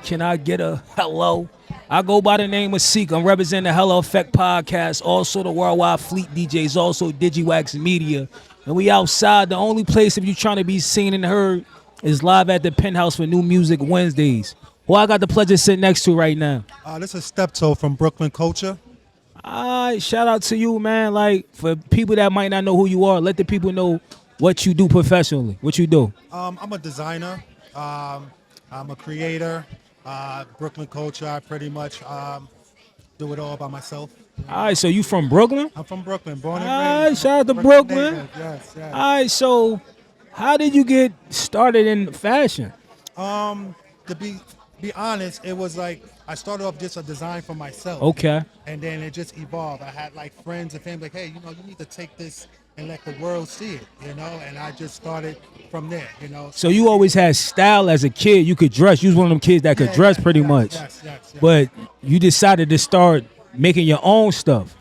Can I get a hello? I go by the name of Seek. I'm representing the Hello Effect podcast, also the Worldwide Fleet DJs, also DigiWax Media. And we outside. The only place if you're trying to be seen and heard is live at the Penthouse for New Music Wednesdays. Who I got the pleasure to sit next to right now. This is Steptoe from BKLYN Kulture. All right, shout out to you, man. Like, for people that might not know who you are, let the people know what you do professionally. What you do. I'm a designer. I'm a creator. BKLYN Kulture, I pretty much do it all by myself. All right, so you from Brooklyn? I'm from Brooklyn, born All and right, raised. shout out to Brooklyn. Neighborhood. Yes, yes. All right, so how did you get started in fashion? To be honest, it was like I started off just a design for myself. Okay. And then it just evolved. I had like friends and family like, hey, you need to take this and let the world see it, and I just started from there. So you always had style as a kid. You could dress. You was one of them kids that could dress pretty much. Yes. But you decided to start making your own stuff.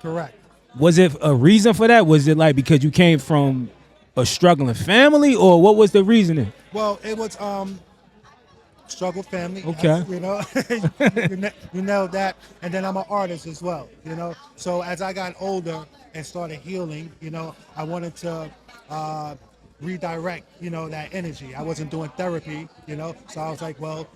Correct. Was it a reason for that? Was it like because you came from a struggling family, or what was the reasoning? Well, it was struggle family. Okay. You nailed that. And then I'm an artist as well. So as I got older and started healing, I wanted to redirect, that energy. I wasn't doing therapy, so I was like, well,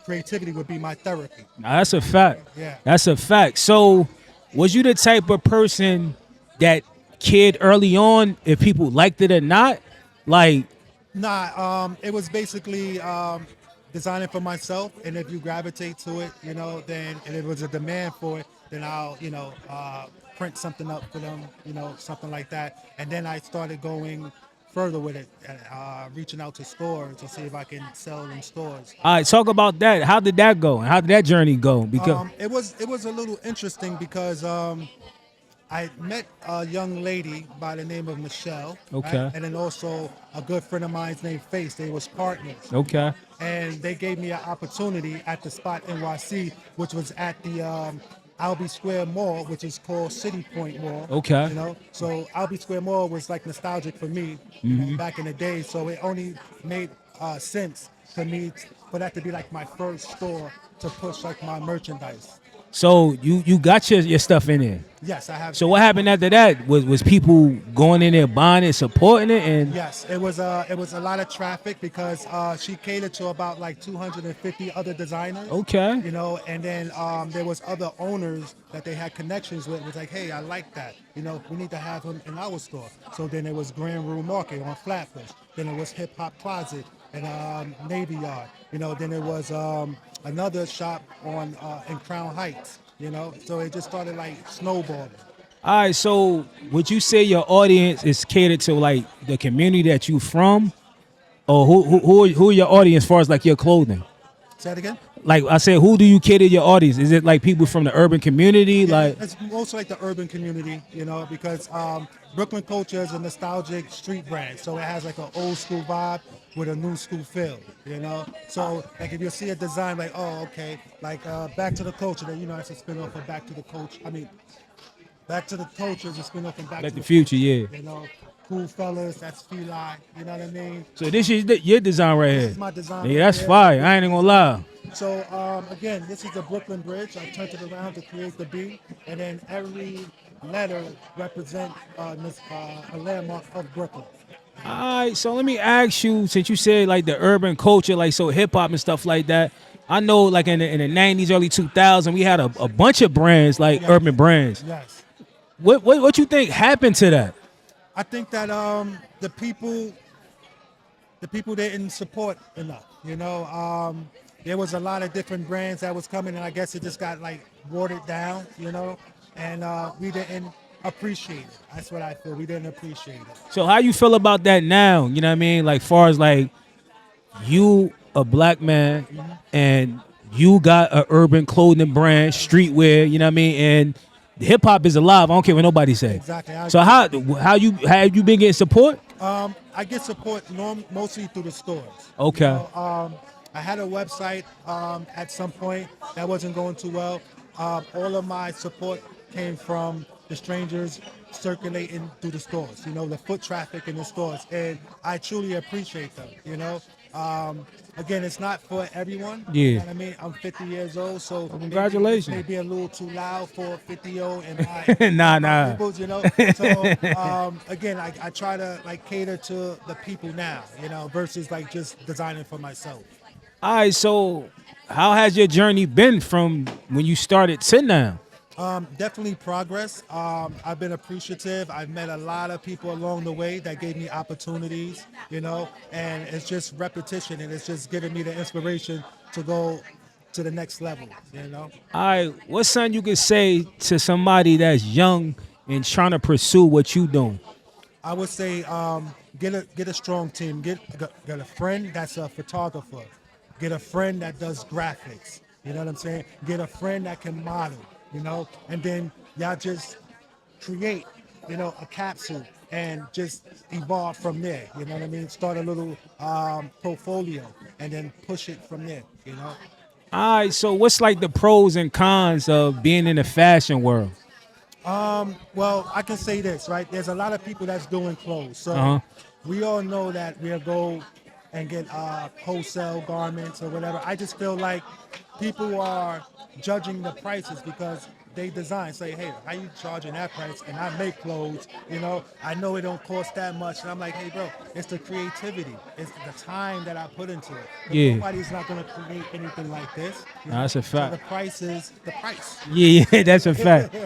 creativity would be my therapy. Now, that's a fact. Yeah. That's a fact. So was you the type of person that cared early on if people liked it or not? Like, It was basically designing for myself, and if you gravitate to it, then and if there's a demand for it, then I'll, print something up for them, something like that. And then I started going further with it, reaching out to stores to see if I can sell in stores. all right, talk about that. How did that go? And how did that journey go? Because It was a little interesting because I met a young lady by the name of Michelle. Okay. Right? And then also a good friend of mine's named Face. They was partners. okay. And they gave me an opportunity at the spot NYC, which was at the Albee Square Mall, which is called City Point Mall. Okay. So Albee Square Mall was like nostalgic for me back in the day. So it only made sense for me for that to be like my first store to push like my merchandise. So you got your stuff in there. Yes, I have. So what happened after that? Was people going in there buying it, supporting it, and Yes, it was a lot of traffic because she catered to about like 250 other designers. okay. And then there was other owners that they had connections with. It was like, hey, I like that. We need to have him in our store. So then there was Grand Rue Market on Flatbush. Then it was Hip Hop Closet and Navy Yard. Then it was another shop on in Crown Heights. So it just started like snowballing. All right, so would you say your audience is catered to like the community that you from, or who are your audience as far as like your clothing? Say that again? Like I said, who do you cater your audience? Is it like people from the urban community? Like It's mostly like the urban community, because BKLYN Kulture is a nostalgic street brand, so it has like an old school vibe with a new school feel, So like if you see a design like, oh, okay, like Back to the Culture, that that's a spin-off of Back to the Culture. Back to the Culture is a spin-off of Back like to the future, yeah. Cool Fellas, that's Feline, you know what I mean? So this is your design right here. This is my design. Yeah, right that's here. fire. I ain't even gonna lie. So again, this is the Brooklyn Bridge. I turned it around to create the B, and then every letter represents a landmark of Brooklyn. All right, so let me ask you, since you said like the urban culture, like so hip hop and stuff like that. I know like in the 90s, early 2000s, we had a bunch of brands like urban brands. Yes. What you think happened to that? I think that the people didn't support enough. There was a lot of different brands that was coming, and I guess it just got like watered down. And we didn't appreciate it. That's what I feel. We didn't appreciate it. So how you feel about that now? You know what I mean? Like far as like you a black man and you got a urban clothing brand, streetwear, you know what I mean? And hip hop is alive. I don't care what nobody say. Exactly. So how you have you been getting support? I get support mostly through the stores. Okay. I had a website at some point that wasn't going too well. All of my support came from the strangers circulating through the stores, the foot traffic in the stores. And I truly appreciate them, Again, it's not for everyone. You know Yeah. what I mean? I'm 50 years old, so Well, maybe this congratulations. may be a little too loud for 50-year-old and Nah, my nah. peoples, So again, I try to like cater to the people now, versus like just designing for myself. All right, so how has your journey been from when you started to now? Definitely progress. I've been appreciative. I've met a lot of people along the way that gave me opportunities, and it's just repetition and it's just giving me the inspiration to go to the next level. All right, what's something you could say to somebody that's young and trying to pursue what you doing? I would say get a strong team. Get a friend that's a photographer. Get a friend that does graphics. You know what I'm saying? Get a friend that can model. And then y'all just create, a capsule and just evolve from there. You know what I mean? Start a little portfolio and then push it from there. All right, so what's like the pros and cons of being in the fashion world? Well, I can say this, right? There's a lot of people that's doing clothes. So Uh-huh. we all know that we'll go and get wholesale garments or whatever. I just feel like people are judging the prices because they design, say, hey, how you charging that price? And I make clothes, I know it don't cost that much. And I'm like, hey, bro, it's the creativity. It's the time that I put into it. But Yeah, nobody's not going to create anything like this. that's a So the fact. price is the price. Yeah, yeah, that's a fact.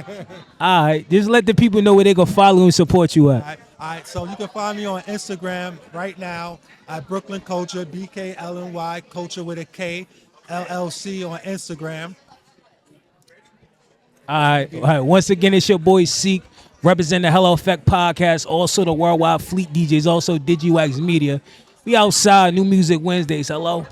All right, just let the people know where they can follow and support you at. All right. So you can find me on Instagram right now at Brooklyn Culture, BKLNY Culture with a K, LLC on Instagram. All right, all right. Once again, it's your boy Seek, representing the Hello Effect podcast, also the Worldwide Fleet DJs, also DigiWax Media. We outside, New Music Wednesdays. Hello.